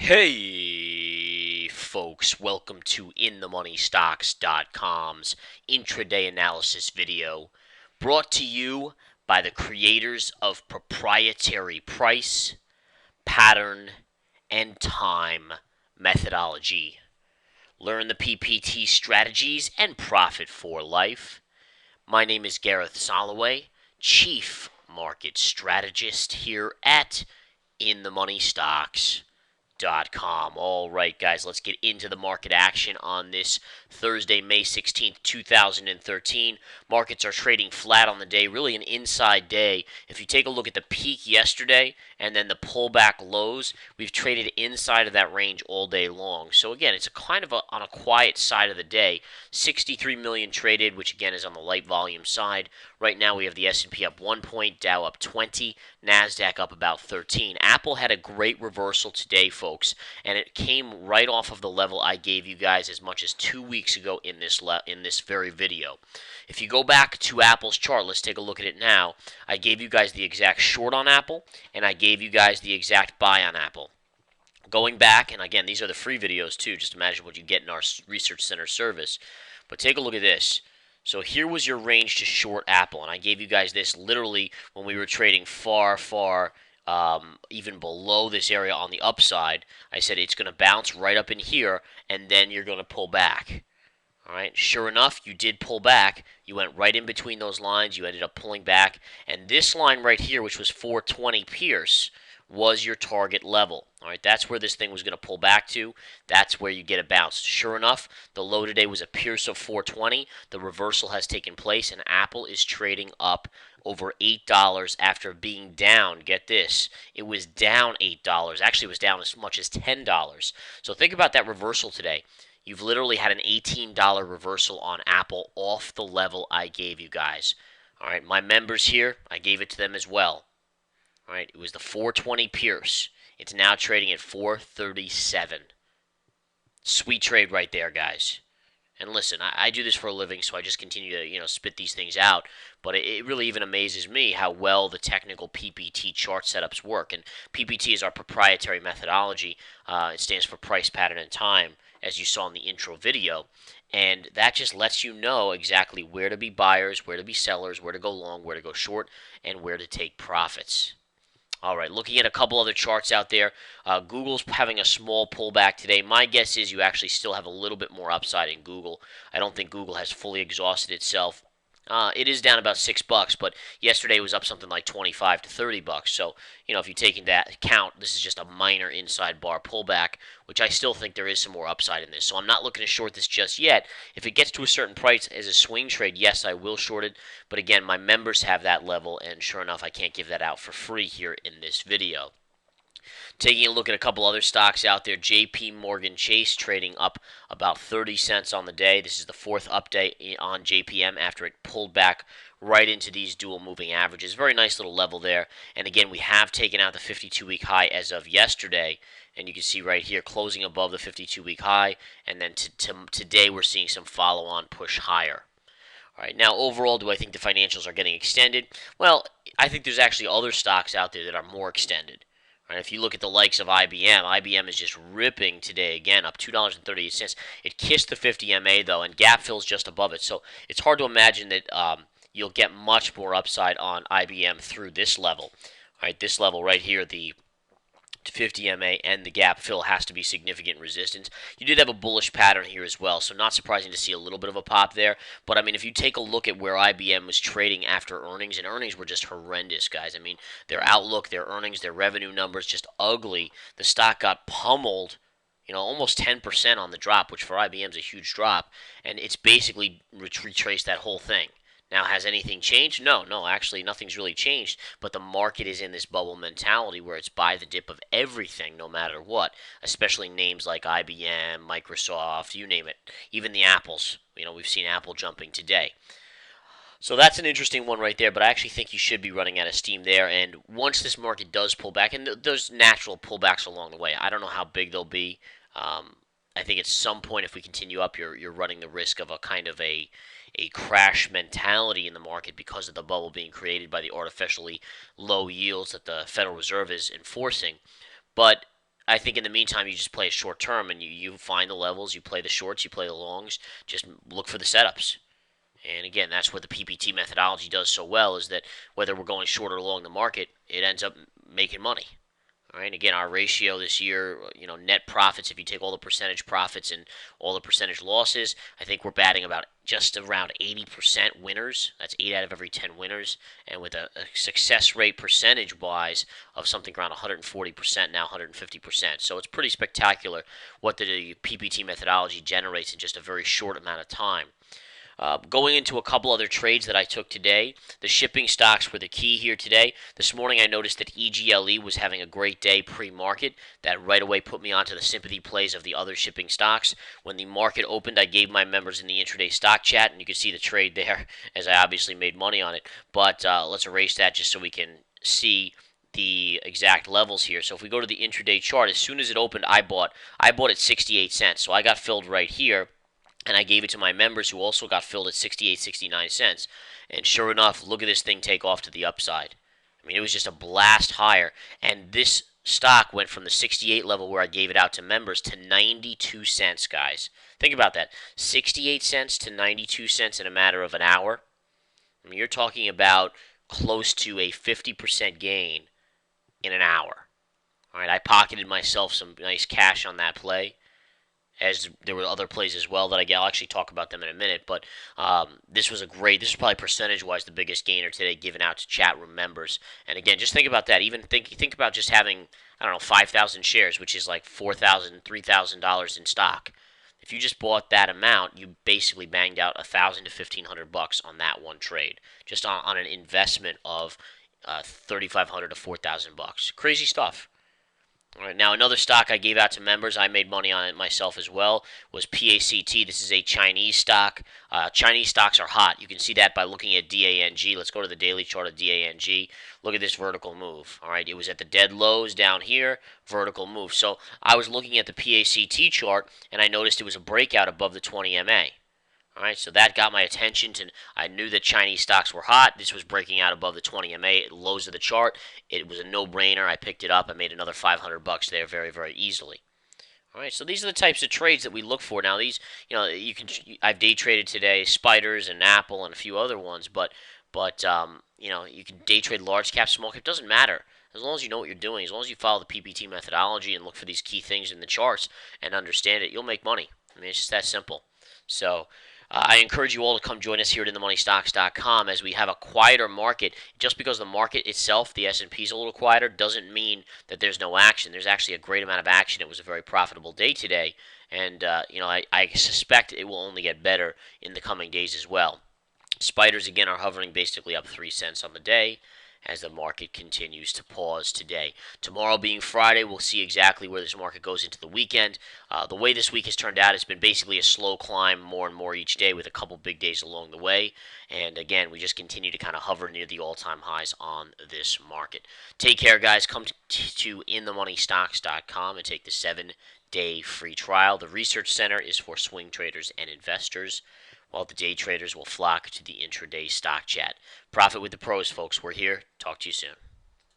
Hey, folks, welcome to InTheMoneyStocks.com's intraday analysis video, brought to you by the creators of proprietary price, pattern, and time methodology. Learn the PPT strategies and profit for life. My name is Gareth Soloway, Chief Market Strategist here at InTheMoneyStocks.com. All right, guys, let's get into the market action on this Thursday, May 16th, 2013. Markets are trading flat on the day, really an inside day. If you take a look at the peak yesterday and then the pullback lows, we've traded inside of that range all day long. So again, it's on a quiet side of the day. 63 million traded, which again is on the light volume side. Right now we have the S&P up 1 point, Dow up 20, NASDAQ up about 13. Apple had a great reversal today, folks, and it came right off of the level I gave you guys as much as 2 weeks ago in this very video. If you go back to Apple's chart, let's take a look at it now. I gave you guys the exact short on Apple, and I gave you guys the exact buy on Apple. Going back, and again, these are the free videos too, just imagine what you get in our Research Center service. But take a look at this. So here was your range to short Apple, and I gave you guys this literally when we were trading far, even below this area on the upside. I said it's going to bounce right up in here, and then you're going to pull back. All right, sure enough, you did pull back. You went right in between those lines. You ended up pulling back, and this line right here, which was 420 Pierce, was your target level. All right, that's where this thing was going to pull back to. That's where you get a bounce. Sure enough, the low today was a Pierce of 420. The reversal has taken place, and Apple is trading up over $8 after being down. Get this, it was down $8. Actually, it was down as much as $10. So think about that reversal today. You've literally had an $18 reversal on Apple off the level I gave you guys. All right, my members here, I gave it to them as well. All right, it was the 420 Pierce. It's now trading at 437. Sweet trade right there, guys. And listen, I do this for a living, so I just continue to spit these things out. But it really even amazes me how well the technical PPT chart setups work. And PPT is our proprietary methodology. It stands for price, pattern, and time, as you saw in the intro video. And that just lets you know exactly where to be buyers, where to be sellers, where to go long, where to go short, and where to take profits. All right, looking at a couple other charts out there, Google's having a small pullback today. My guess is you actually still have a little bit more upside in Google. I don't think Google has fully exhausted itself. It is down about $6, but yesterday it was up something like 25 to $30. So, if you take into account, this is just a minor inside bar pullback, which I still think there is some more upside in this. So I'm not looking to short this just yet. If it gets to a certain price as a swing trade, yes, I will short it. But again, my members have that level, and sure enough, I can't give that out for free here in this video. Taking a look at a couple other stocks out there, JP Morgan Chase trading up about 30 cents on the day. This is the fourth update on JPM after it pulled back right into these dual moving averages. Very nice little level there. And again, we have taken out the 52-week high as of yesterday. And you can see right here, closing above the 52-week high. And then today, we're seeing some follow-on push higher. All right, now overall, do I think the financials are getting extended? Well, I think there's actually other stocks out there that are more extended. Right, if you look at the likes of IBM is just ripping today again, up $2.38. It kissed the 50 MA though, and gap fills just above it. So it's hard to imagine that you'll get much more upside on IBM through this level. All right, this level right here, the 50 MA and the gap fill has to be significant resistance. You did have a bullish pattern here as well, so not surprising to see a little bit of a pop there. But I mean, if you take a look at where IBM was trading after earnings, and earnings were just horrendous, guys. I mean, their outlook, their earnings, their revenue numbers just ugly. The stock got pummeled, almost 10% on the drop, which for IBM is a huge drop, and it's basically retraced that whole thing. Now, has anything changed? No, actually, nothing's really changed, but the market is in this bubble mentality where it's buy the dip of everything, no matter what, especially names like IBM, Microsoft, you name it, even the Apples. We've seen Apple jumping today. So that's an interesting one right there, but I actually think you should be running out of steam there, and once this market does pull back, and there's natural pullbacks along the way, I don't know how big they'll be. I think at some point, if we continue up, you're running the risk of a kind of a crash mentality in the market because of the bubble being created by the artificially low yields that the Federal Reserve is enforcing. But I think in the meantime, you just play a short term and you find the levels, you play the shorts, you play the longs, just look for the setups. And again, that's what the PPT methodology does so well is that whether we're going short or long the market, it ends up making money. All right. Again, our ratio this year, net profits, if you take all the percentage profits and all the percentage losses, I think we're batting about just around 80% winners. That's 8 out of every 10 winners. And with a success rate percentage-wise of something around 140%, now 150%. So it's pretty spectacular what the PPT methodology generates in just a very short amount of time. Going into a couple other trades that I took today, the shipping stocks were the key here today. This morning I noticed that EGLE was having a great day pre-market. That right away put me onto the sympathy plays of the other shipping stocks. When the market opened, I gave my members in the Intra Day Stock Chat, and you can see the trade there as I obviously made money on it. But let's erase that just so we can see the exact levels here. So if we go to the intraday chart, as soon as it opened, I bought at 68 cents. So I got filled right here. And I gave it to my members who also got filled at 68, 69 cents. And sure enough, look at this thing take off to the upside. I mean, it was just a blast higher. And this stock went from the 68 level where I gave it out to members to 92 cents, guys. Think about that. 68 cents to 92 cents in a matter of an hour. I mean, you're talking about close to a 50% gain in an hour. All right, I pocketed myself some nice cash on that play, as there were other plays as well that I'll actually talk about them in a minute. But this was probably percentage-wise the biggest gainer today given out to chat room members. And again, just think about that. Even think about just having, I don't know, 5,000 shares, which is like $4,000, $3,000 in stock. If you just bought that amount, you basically banged out $1,000 to $1,500 on that one trade, just on an investment of $3,500 to $4,000. Crazy stuff. All right, now another stock I gave out to members, I made money on it myself as well, was PACT. This is a Chinese stock. Chinese stocks are hot. You can see that by looking at DANG. Let's go to the daily chart of DANG. Look at this vertical move. All right, it was at the dead lows down here, vertical move. So I was looking at the PACT chart, and I noticed it was a breakout above the 20 MA. All right, so that got my attention. I knew that Chinese stocks were hot. This was breaking out above the 20 MA lows of the chart. It was a no-brainer. I picked it up. I made another $500 there very, very easily. All right, so these are the types of trades that we look for. Now, these, I've day traded today, Spiders and Apple and a few other ones, but you can day trade large cap, small cap. Doesn't matter. As long as you know what you're doing, as long as you follow the PPT methodology and look for these key things in the charts and understand it, you'll make money. I mean, it's just that simple. So I encourage you all to come join us here at InTheMoneyStocks.com as we have a quieter market. Just because the market itself, the S&P, is a little quieter, doesn't mean that there's no action. There's actually a great amount of action. It was a very profitable day today, and I suspect it will only get better in the coming days as well. Spiders, again, are hovering basically up 3 cents on the day as the market continues to pause today. Tomorrow being Friday, we'll see exactly where this market goes into the weekend. The way this week has turned out, it's been basically a slow climb more and more each day with a couple big days along the way. And again, we just continue to kind of hover near the all-time highs on this market. Take care, guys. Come to InTheMoneyStocks.com and take the 7-day free trial. The Research Center is for swing traders and investors, while the day traders will flock to the intraday stock chat. Profit with the pros, folks. We're here. Talk to you soon.